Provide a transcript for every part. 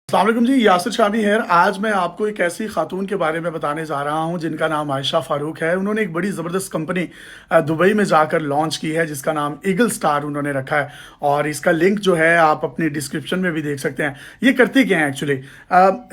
अस्सलाम वालेकुम जी, यासिर शामी है। आज मैं आपको एक ऐसी खातून के बारे में बताने जा रहा हूं जिनका नाम आयशा फारूक है। उन्होंने एक बड़ी ज़बरदस्त कंपनी दुबई में जाकर लॉन्च की है जिसका नाम ईगल स्टार उन्होंने रखा है, और इसका लिंक जो है आप अपनी डिस्क्रिप्शन में भी देख सकते हैं। ये करती क्या है एक्चुअली,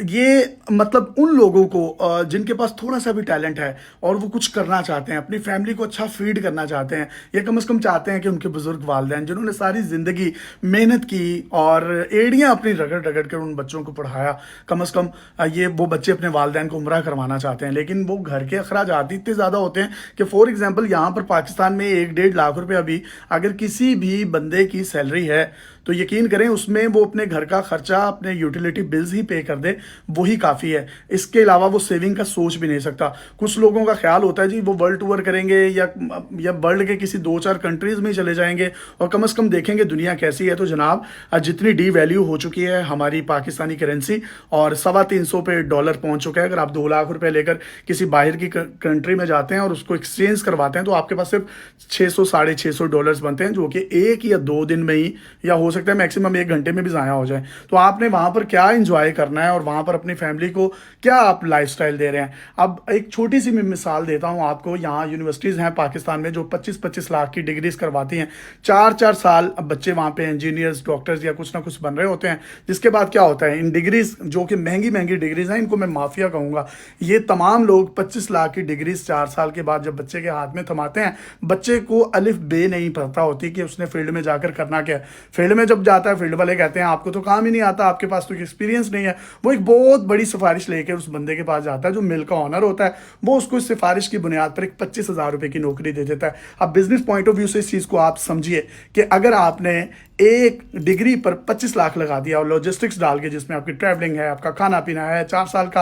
ये मतलब उन लोगों को जिनके पास थोड़ा सा भी टैलेंट है और वो कुछ करना चाहते हैं, अपनी फैमिली को अच्छा फीड करना चाहते हैं, या कम से कम चाहते हैं कि उनके बुजुर्ग वालिदैन जिन्होंने सारी ज़िंदगी मेहनत की और एड़ियाँ अपनी रगड़ रगड़ कर उन बच्चों को पढ़ाया, कम से कम ये वो बच्चे अपने वालिदैन को उम्रा करवाना चाहते हैं, लेकिन वो घर के अखराजात इतने ज़्यादा होते हैं कि फॉर एग्जांपल यहाँ पर पाकिस्तान में 1-1.5 लाख रुपए अभी अगर किसी भी बंदे की सैलरी है तो यकीन करें उसमें वो अपने घर का खर्चा, अपने यूटिलिटी बिल्स ही पे कर दे, वही काफ़ी है। इसके अलावा वो सेविंग का सोच भी नहीं सकता। कुछ लोगों का ख्याल होता है जी वो वर्ल्ड टूर करेंगे या वर्ल्ड के किसी 2-4 कंट्रीज़ में चले जाएंगे और कम से कम देखेंगे दुनिया कैसी है। तो जनाब, जितनी डी वैल्यू हो चुकी है हमारी पाकिस्तानी करेंसी और 350 पे डॉलर पहुंच चुका है। अगर आप 2 लाख रुपए लेकर किसी बाहर की कंट्री में जाते हैं और उसको एक्सचेंज करवाते हैं तो आपके पास सिर्फ 600-650 डॉलर्स बनते हैं, जो कि 1 या 2 दिन में ही, या हो सकता है मैक्सिमम 1 घंटे में भी ज़ाया हो जाए। तो आपने वहाँ पर क्या इंजॉय करना है और वहाँ पर अपनी फैमिली को क्या आप लाइफस्टाइल दे रहे हैं। अब एक छोटी सी मैं मिसाल देता हूँ आपको। यहाँ यूनिवर्सिटीज़ हैं पाकिस्तान में जो 25-25 लाख की डिग्रीज करवाती हैं। 4-4 साल अब बच्चे वहाँ पे इंजीनियर्स, डॉक्टर्स या कुछ ना कुछ बन रहे होते हैं, जिसके बाद क्या होता है, इन डिग्रीज जो कि महंगी महंगी डिग्रीज हैं, इनको मैं माफिया कहूँगा, ये तमाम लोग 25 लाख की डिग्रीज 4 साल के बाद जब बच्चे के हाथ में थमाते हैं, बच्चे को अलिफ बे नहीं पता होती कि उसने फील्ड में जाकर करना क्या है। फील्ड में जब जाता है, फील्ड वाले कहते हैं आपको तो काम ही नहीं आता, आपके पास तो एक्सपीरियंस नहीं है। वो एक बहुत बड़ी सिफारिश लेकर उस बंदे के पास जाता है जो मिल का ऑनर होता है, वो उसको इस सिफारिश की बुनियाद पर एक 25,000 रुपए की नौकरी दे देता है। अब बिजनेस पॉइंट ऑफ व्यू से इस चीज़ को आप समझिए कि अगर आपने एक डिग्री पर 25 लाख लगा दिया और लॉजिस्टिक्स डाल के, जिसमें आपकी ट्रैवलिंग है, आपका खाना पीना है, 4 साल का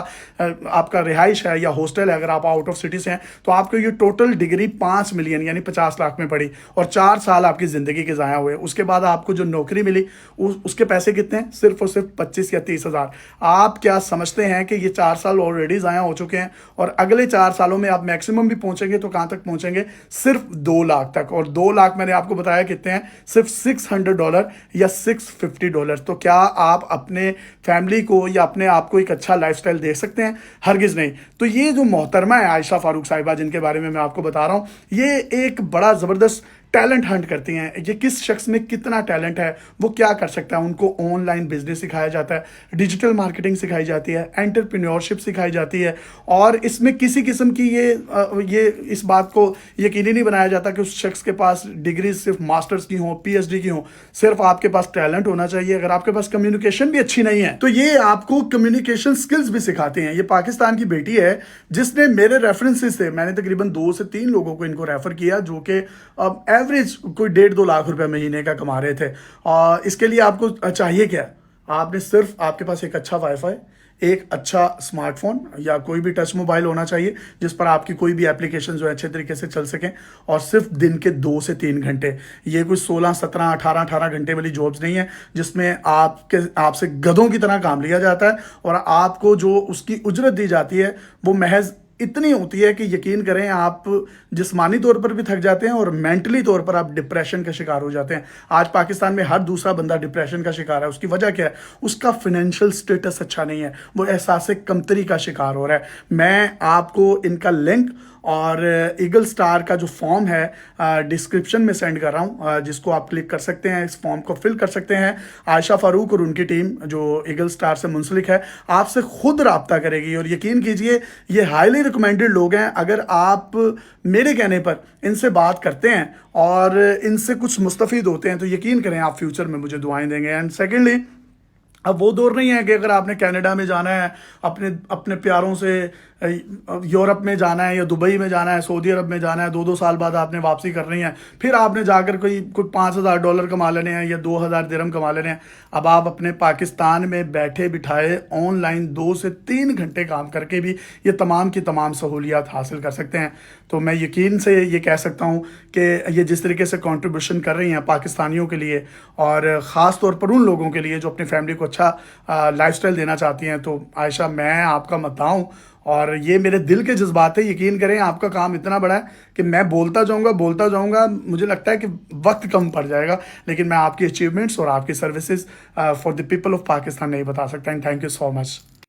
आपका रिहाइश है या हॉस्टल है अगर आप आउट ऑफ सिटी से हैं, तो आपको ये टोटल डिग्री 5 मिलियन यानी 50 लाख में पड़ी और 4 साल आपकी ज़िंदगी के ज़ाया हुए। उसके बाद आपको जो नौकरी मिली उसके पैसे कितने हैं, सिर्फ और सिर्फ 25 या 30 हज़ार। आप क्या समझते हैं कि ये 4 साल ऑलरेडी ज़ाया हो चुके हैं और अगले 4 सालों में आप मैक्सिमम भी पहुंचेंगे तो कहाँ तक पहुंचेंगे, सिर्फ 2 लाख तक। और 2 लाख मैंने आपको बताया कितने हैं, सिर्फ $600 या $650। तो क्या आप अपने फैमिली को या अपने आप को एक अच्छा लाइफस्टाइल दे सकते हैं? हरगिज़ नहीं। तो ये जो मोहतरमा है आयशा फारूक साहिबा, जिनके बारे में मैं आपको बता रहा हूँ, ये एक बड़ा ज़बरदस्त टैलेंट हंट करती हैं। ये किस शख्स में कितना टैलेंट है, वो क्या कर सकता है। उनको ऑनलाइन बिजनेस सिखाया जाता है, डिजिटल मार्केटिंग सिखाई जाती है, एंटरप्रेन्योरशिप सिखाई जाती है, और इसमें किसी किस्म की ये इस बात को यकीनी नहीं बनाया जाता कि उस शख्स के पास डिग्री सिर्फ मास्टर्स की हो, PhD की हो। सिर्फ आपके पास टैलेंट होना चाहिए। अगर आपके पास कम्युनिकेशन भी अच्छी नहीं है तो ये आपको कम्युनिकेशन स्किल्स भी सिखाते हैं। ये पाकिस्तान की बेटी है जिसने मेरे रेफरेंसेस से, मैंने तकरीबन 2 से 3 लोगों को इनको रेफर किया जो कि एवरेज कोई 1.5-2 लाख रुपए महीने का कमा रहे थे। और इसके लिए आपको चाहिए क्या, आपने सिर्फ, आपके पास एक अच्छा वाईफाई, एक अच्छा स्मार्टफोन या कोई भी टच मोबाइल होना चाहिए जिस पर आपकी कोई भी एप्लीकेशन जो है अच्छे तरीके से चल सकें, और सिर्फ दिन के 2 से 3 घंटे। ये कोई 16, 17, 18 घंटे वाली जॉब्स नहीं है जिसमें आपसे गधों की तरह काम लिया जाता है और आपको जो उसकी उजरत दी जाती है वो महज इतनी होती है कि यकीन करें आप जिस्मानी तौर पर भी थक जाते हैं और मेंटली तौर पर आप डिप्रेशन का शिकार हो जाते हैं। आज पाकिस्तान में हर दूसरा बंदा डिप्रेशन का शिकार है। उसकी वजह क्या है, उसका फाइनेंशियल स्टेटस अच्छा नहीं है, वो एहसास कमतरी का शिकार हो रहा है। मैं आपको इनका लिंक और ईगल स्टार का जो फॉर्म है डिस्क्रिप्शन में सेंड कर रहा हूँ, जिसको आप क्लिक कर सकते हैं, इस फॉर्म को फिल कर सकते हैं। आयशा फारूक और उनकी टीम जो ईगल स्टार से मुंसलिक है आपसे खुद रब्ता करेगी, और यकीन कीजिए ये हाईली रिकमेंडेड लोग हैं। अगर आप मेरे कहने पर इनसे बात करते हैं और इनसे कुछ मुस्तफ़ीद होते हैं तो यकीन करें आप फ्यूचर में मुझे दुआएं देंगे। एंड सेकेंडली, अब वो दौर नहीं है कि अगर आपने कनाडा में जाना है, अपने अपने प्यारों से यूरोप में जाना है या दुबई में जाना है, सऊदी अरब में जाना है, 2-2 साल बाद आपने वापसी करनी है, फिर आपने जाकर कोई $5,000 कमा लेने हैं या 2,000 दिरहम कमा लेने हैं। अब आप अपने पाकिस्तान में बैठे बिठाए ऑनलाइन 2 से 3 घंटे काम करके भी ये तमाम की तमाम सहूलियात हासिल कर सकते हैं। तो मैं यकीन से ये कह सकता हूँ कि ये जिस तरीके से कंट्रीब्यूशन कर रही हैं पाकिस्तानियों के लिए और ख़ास तौर पर उन लोगों के लिए जो अपनी फैमिली को अच्छा लाइफ स्टाइल देना चाहती हैं, तो आयशा मैं आपका मद्दाह हूँ और ये मेरे दिल के जज्बात है। यकीन करें आपका काम इतना बड़ा है कि मैं बोलता जाऊँगा, मुझे लगता है कि वक्त कम पड़ जाएगा, लेकिन मैं आपकी अचीवमेंट्स और आपकी services for the people of Pakistan नहीं बता सकता। And thank you so much.